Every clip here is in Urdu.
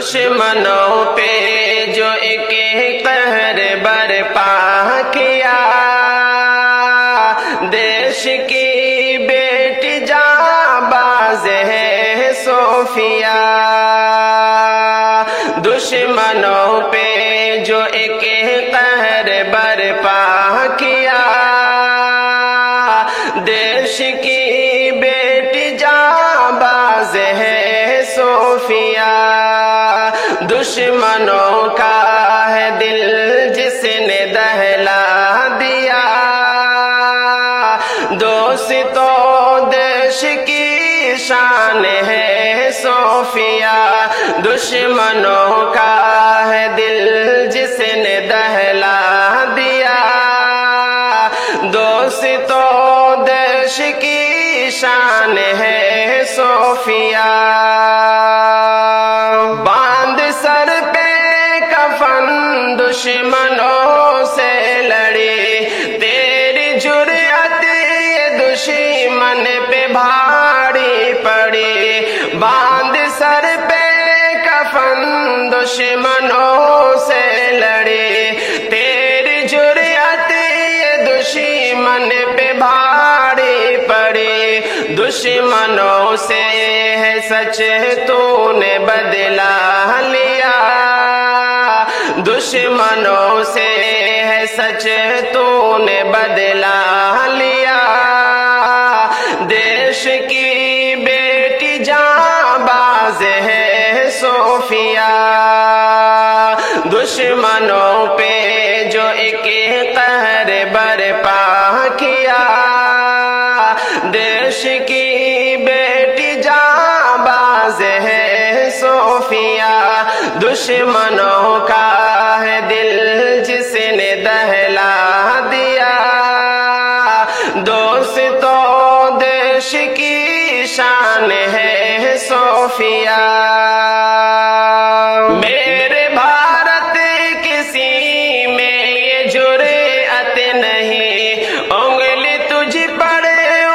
دشمنوں پہ جو ایک قہر برپا کیا، دیش کی بیٹی جانباز ہے صوفیہ، دشمنوں پہ جو ایک قہر برپا کیا، دیش کی بیٹی جانباز ہے صوفیہ، دشمنوں کا ہے دل جس نے دہلا دیا، دوستوں دیش کی شان ہے صوفیہ، دشمنوں کا ہے دل جس نے دہلا دیا، دوستوں دیش کی شان ہے صوفیہ، باندھ سر پہ کفن دشمنوں سے لڑی، تیری جرأت یہ دشمن پہ بھاری پڑی، باندھ سر پہ کفن دشمنوں سے لڑی، تیری جرأت یہ دشمن پہ بھاری پڑی، دشمنوں سے ہے سچ تو نے بدلا لیا، دشمنوں سے ہے سچ تو نے بدلا لیا، دیش کی بیٹی جانباز ہے صوفیہ، دشمنوں پہ جو ایک قہر برپا کیا، دیش کی بیٹی جانباز ہے صوفیہ، دشمنوں کا ہے دل جس نے دہلا دیا، دوستوں دیش کی شان ہے صوفیہ، میرے بھارت کسی میں یہ جرأت نہیں، انگلی تجھ پر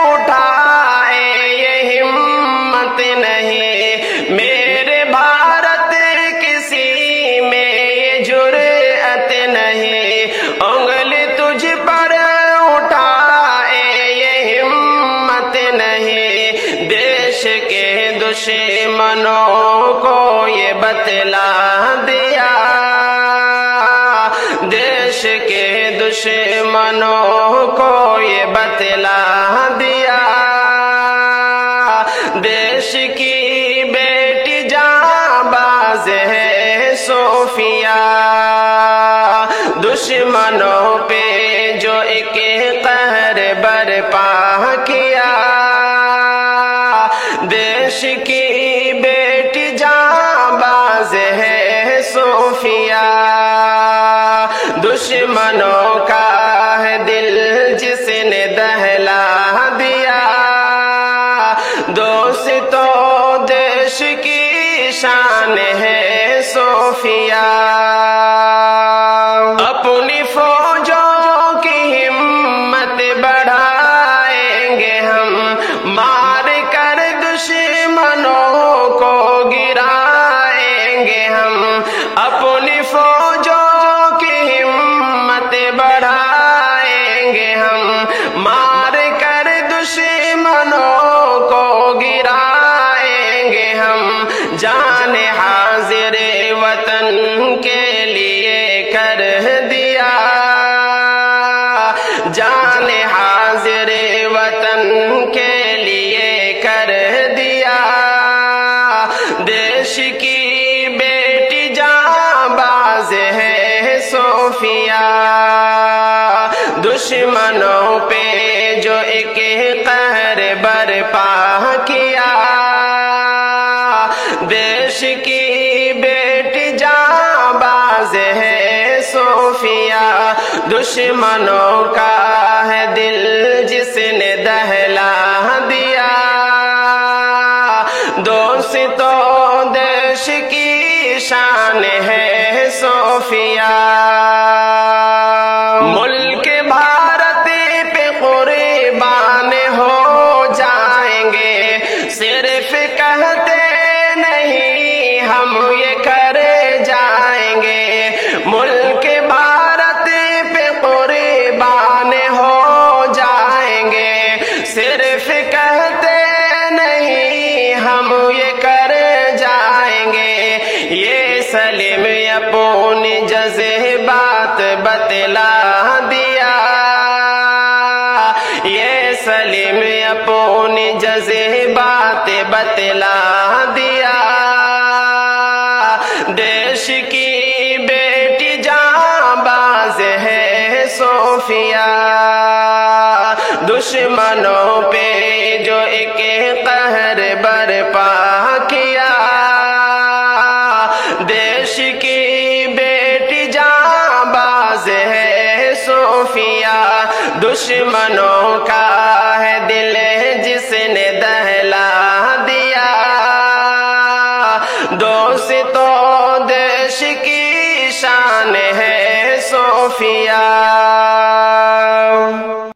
اٹھائے یہ ہمت نہیں، میرے بھارت کسی میں یہ جرأت نہیں، انگلی تجھ پر اٹھائے یہ ہمت نہیں، دیش کے دشمنوں کو یہ بتلا دیا، دیش کے دشمنوں کو یہ بتلا دیا، دیش کی بیٹی جانباز ہے صوفیہ، دشمنوں پہ جو ایک قہر برپا کیا، دیش کی بیٹی جانباز ہے صوفیہ، دشمنوں کا ہے دل جس نے دہلا دیا، دوستوں دیش کی شان ہے صوفیہ، اپنی فوجوں کی ہمت بڑھائیں گے ہم، مار کر دشمنوں کو گرائیں گے ہم، اپنی فوجوں کی ہمت بڑھائیں گے ہم، مار کر دشمنوں کو گرائیں گے ہم، جان حاضر وطن کے لیے کر دیا، جان حاضر وطن کے لیے کر دیا، دیش کی بیٹی جانباز ہے صوفیہ، دشمنوں پہ جو ایک قہر برپا کیا، دیش کی بیٹی جانباز ہے صوفیہ، دشمنوں کا ہے دل جس نے دہلا دیا، دوستوں دیش کی شان ہے صوفیہ، ملک بھارت پہ قربان ہو جائیں گے، صرف کہتے نہیں ہم یہ یہ سلیم اپنی جذبات بتلا دیا، دیش کی بیٹی جاں باز ہے صوفیہ، دشمنوں پہ جو ایک قہر برپا کیا، دیش کی بیٹی جاں باز ہے صوفیہ، دشمنوں کا ہے دل جس نے دہلا دیا، دوستوں دیش کی شان ہے صوفیہ۔